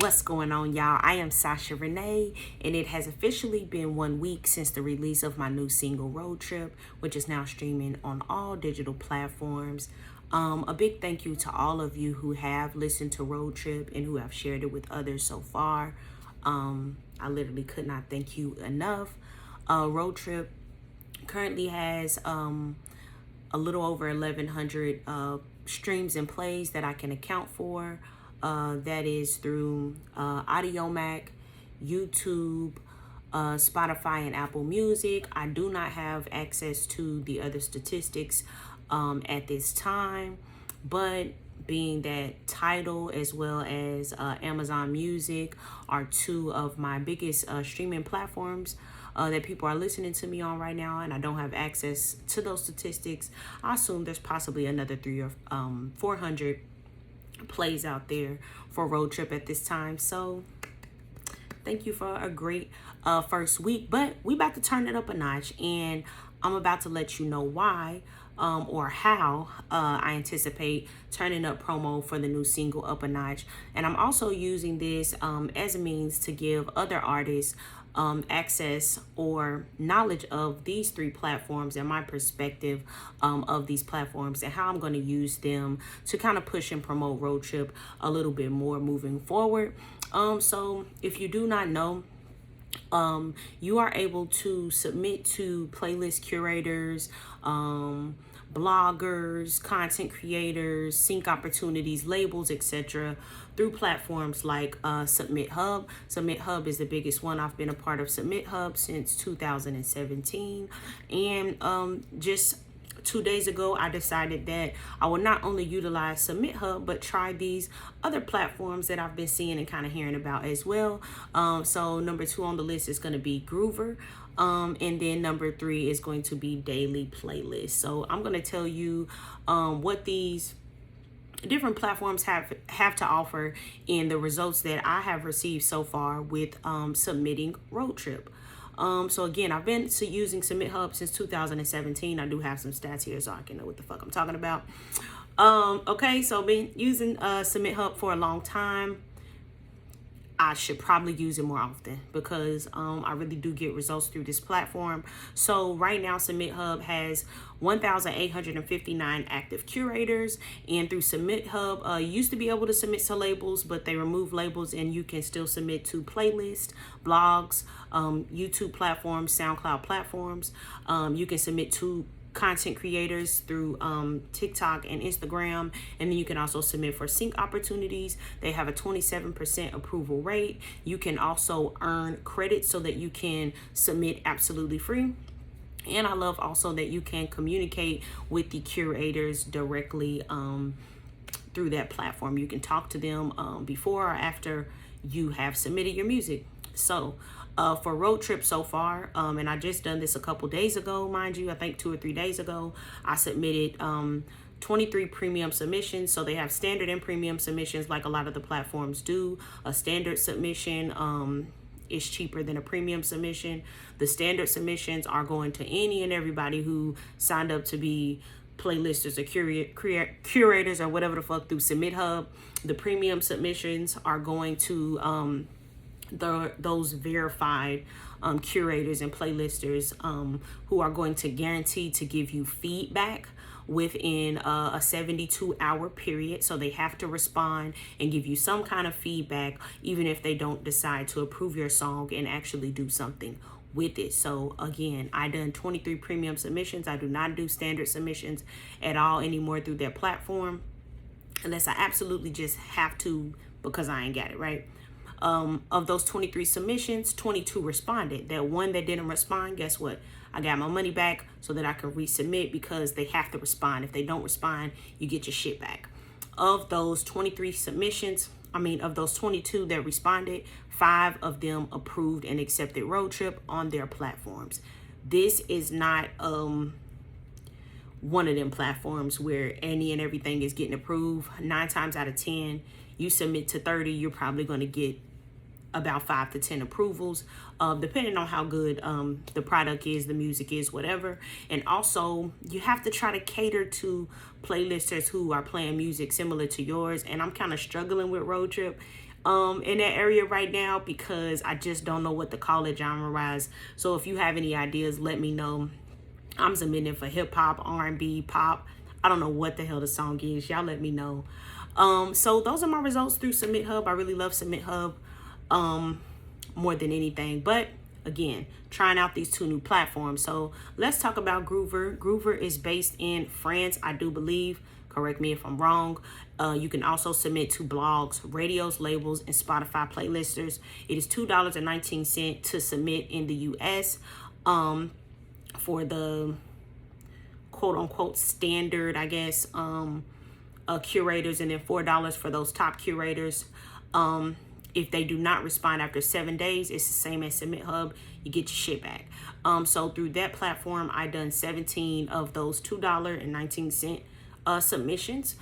What's going on, y'all? I am Sasha Renee, and it has officially been 1 week since the release of my new single, Road Trip, which is now streaming on all digital platforms. A big thank you to all of you who have listened to Road Trip and who have shared it with others so far. I literally could not thank you enough. Road Trip currently has a little over 1,100 streams and plays that I can account for. That is through Audiomack, YouTube, Spotify, and Apple Music. I do not have access to the other statistics at this time, but being that Tidal as well as Amazon Music are two of my biggest streaming platforms that people are listening to me on right now, and I don't have access to those statistics, I assume there's possibly another 300 or 400 plays out there for Road Trip at this time. So thank you for a great first week, but we about to turn it up a notch, and I'm about to let you know why or how I anticipate turning up promo for the new single up a notch. And I'm also using this as a means to give other artists access or knowledge of these three platforms and my perspective of these platforms and how I'm going to use them to kind of push and promote Road Trip a little bit more moving forward. So if you do not know, you are able to submit to playlist curators, bloggers, content creators, sync opportunities, labels, etc. through platforms like Submit Hub. Submit Hub is the biggest one. I've been a part of Submit Hub since 2017, and just 2 days ago, I decided that I will not only utilize Submit Hub, but try these other platforms that I've been seeing and kind of hearing about as well. So number 2 on the list is going to be Groover. And then number 3 is going to be Daily Playlist. So I'm going to tell you what these different platforms have to offer and the results that I have received so far with submitting Road Trip. So again, I've been using Submit Hub since 2017. I do have some stats here so I can know what the fuck I'm talking about. Okay, so I've been using Submit Hub for a long time. I should probably use it more often because I really do get results through this platform. So right now, Submit Hub has 1,859 active curators, and through Submit Hub, you used to be able to submit to labels, but they removed labels, and you can still submit to playlists, blogs, YouTube platforms, SoundCloud platforms. You can submit to content creators through TikTok and Instagram, and then you can also submit for sync opportunities. They have a 27% approval rate. You can also earn credit so that you can submit absolutely free. And I love also that you can communicate with the curators directly through that platform. You can talk to them before or after you have submitted your music. So for Road Trip so far, and I just done this a couple days ago, mind you, I think 2 or 3 days ago, I submitted 23 premium submissions. So they have standard and premium submissions like a lot of the platforms do. A standard submission is cheaper than a premium submission. The standard submissions are going to any and everybody who signed up to be playlisters or curators or whatever the fuck through Submit Hub. The premium submissions are going to those verified curators and playlisters who are going to guarantee to give you feedback within a 72-hour period. So they have to respond and give you some kind of feedback, even if they don't decide to approve your song and actually do something with it. So again, I done 23 premium submissions. I do not do standard submissions at all anymore through their platform, unless I absolutely just have to because I ain't got it right. Of those 23 submissions, 22 responded. That one that didn't respond, guess what? I got my money back so that I can resubmit because they have to respond. If they don't respond, you get your shit back. Of those 23 submissions, of those 22 that responded, 5 of them approved and accepted Road Trip on their platforms. This is not one of them platforms where any and everything is getting approved. 9 times out of 10, you submit to 30, you're probably going to get about 5 to 10 approvals, depending on how good the product is, the music is, whatever. And also, you have to try to cater to playlisters who are playing music similar to yours. And I'm kind of struggling with Road Trip in that area right now because I just don't know what to call it genre-wise. So if you have any ideas, let me know. I'm submitting for hip hop, R&B, pop. I don't know what the hell the song is. Y'all let me know. So those are my results through Submit Hub. I really love Submit Hub more than anything. But again, trying out these two new platforms. So let's talk about Groover. Groover is based in France, I do believe. Correct me if I'm wrong. You can also submit to blogs, radios, labels, and Spotify playlisters. It is $2.19 to submit in the US for the quote unquote standard, I guess, curators, and then $4 for those top curators. If they do not respond after 7 days, it's the same as Submit Hub. You get your shit back. So through that platform, I done 17 of those $2.19 submissions.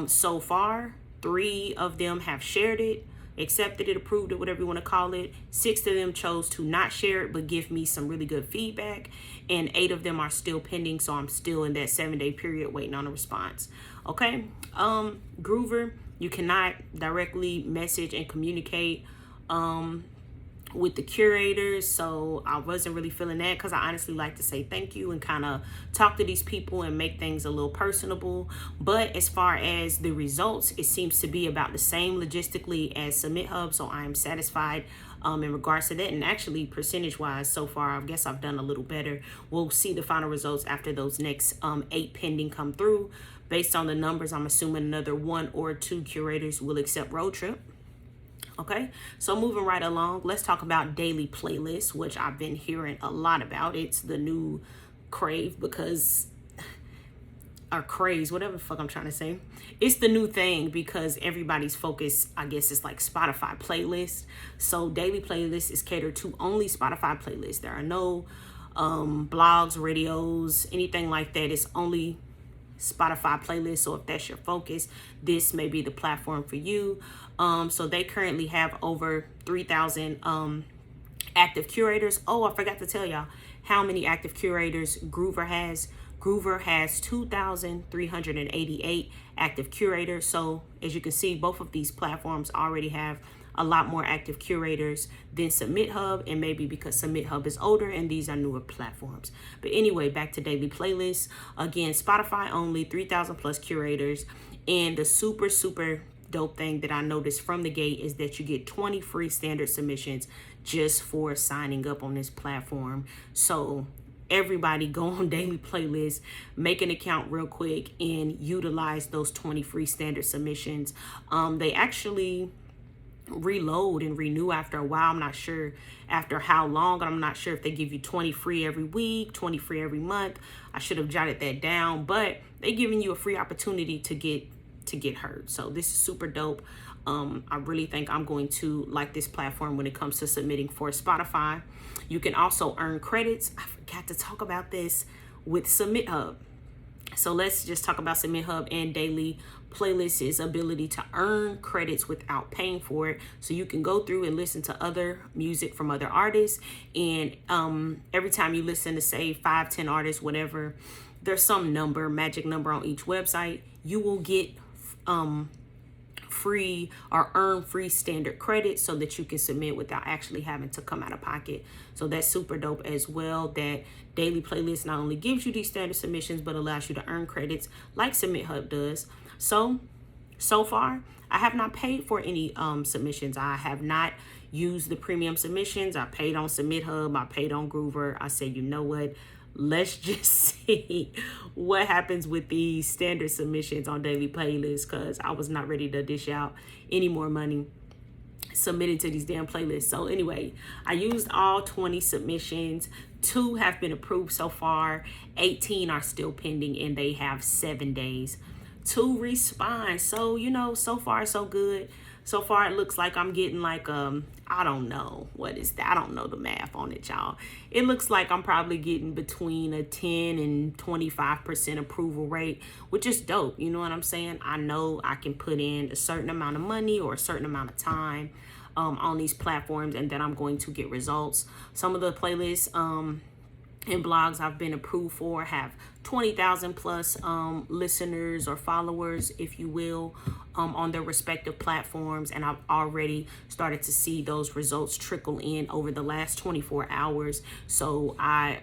So far, 3 of them have shared it, accepted it, approved it, whatever you want to call it. 6 of them chose to not share it, but give me some really good feedback. And 8 of them are still pending. So I'm still in that 7-day period waiting on a response. Okay. Groover, you cannot directly message and communicate with the curators, so I wasn't really feeling that because I honestly like to say thank you and kind of talk to these people and make things a little personable. But as far as the results, it seems to be about the same logistically as Submit Hub, so I am satisfied in regards to that. And actually, percentage wise, so far I guess I've done a little better. We'll see the final results after those next 8 pending come through. Based on the numbers, I'm assuming another 1 or 2 curators will accept Road Trip. Okay, so moving right along, let's talk about Daily Playlist, which I've been hearing a lot about. It's the new crave because, or craze, whatever the fuck I'm trying to say. It's the new thing because everybody's focus, I guess, is like Spotify playlist. So Daily Playlist is catered to only Spotify playlists. There are no blogs, radios, anything like that. It's only Spotify playlist. So if that's your focus, this may be the platform for you. So they currently have over 3,000 active curators. Oh, I forgot to tell y'all how many active curators Groover has. Groover has 2,388 active curators. So as you can see, both of these platforms already have a lot more active curators than Submit Hub, and maybe because Submit Hub is older and these are newer platforms. But anyway, back to Daily Playlists. Again, Spotify only, 3,000 plus curators. And the super dope thing that I noticed from the gate is that you get 20 free standard submissions just for signing up on this platform. So everybody go on Daily Playlist, make an account real quick, and utilize those 20 free standard submissions. They actually reload and renew after a while. I'm not sure after how long, and I'm not sure if they give you 20 free every week, 20 free every month. I should have jotted that down, but they're giving you a free opportunity to get heard. So this is super dope. I really think I'm going to like this platform when it comes to submitting for Spotify. You can also earn credits. I forgot to talk about this with Submit Hub. So let's just talk about Submit Hub and Daily Playlist's ability to earn credits without paying for it. So you can go through and listen to other music from other artists. And every time you listen to, say, 5-10 artists, whatever, there's some number, magic number on each website. You will get free or earn free standard credits so that you can submit without actually having to come out of pocket. So that's super dope as well, that Daily Playlist not only gives you these standard submissions but allows you to earn credits like Submit Hub does. So far I have not paid for any submissions. I have not used the premium submissions. I paid on Submit Hub, I paid on Groover. I said, you know what, let's just see what happens with these standard submissions on Daily Playlist, because I was not ready to dish out any more money submitted to these damn playlists. So anyway, I used all 20 submissions. 2 have been approved so far. 18 are still pending, and they have 7 days to respond. So, you know, so far so good. So far it looks like I'm getting like I don't know what is that. I don't know the math on it, y'all. It looks like I'm probably getting between a 10 and 25% approval rate, which is dope. You know what I'm saying? I know I can put in a certain amount of money or a certain amount of time on these platforms, and then I'm going to get results. Some of the playlists and blogs I've been approved for have 20,000 plus listeners or followers, if you will, on their respective platforms. And I've already started to see those results trickle in over the last 24 hours. So I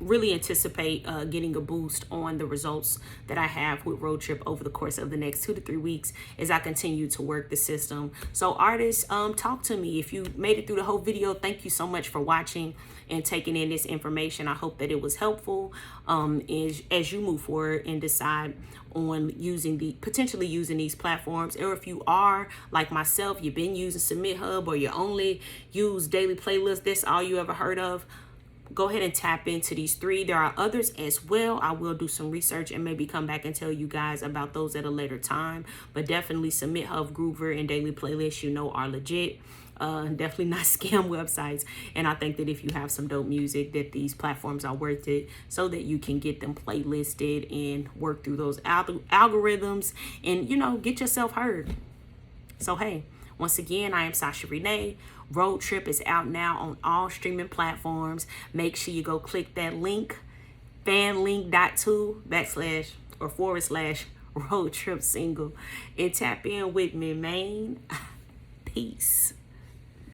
really anticipate getting a boost on the results that I have with Road Trip over the course of the next 2 to 3 weeks as I continue to work the system. So artists, talk to me. If you made it through the whole video, thank you so much for watching and taking in this information. I hope that it was helpful as you move forward and decide on potentially using these platforms. Or if you are like myself, you've been using Submit Hub, or you only use Daily Playlist, that's all you ever heard of, go ahead and tap into these 3. There are others as well. I will do some research and maybe come back and tell you guys about those at a later time. But definitely Submit Hub, Groover, and Daily Playlist, are legit. Definitely not scam websites. And I think that if you have some dope music, that these platforms are worth it, so that you can get them playlisted and work through those algorithms and, get yourself heard. So, hey, once again, I am Sasha Renee. Road Trip is out now on all streaming platforms. Make sure you go click that link, fanlink.2//Road Trip single, and tap in with me, man. Peace.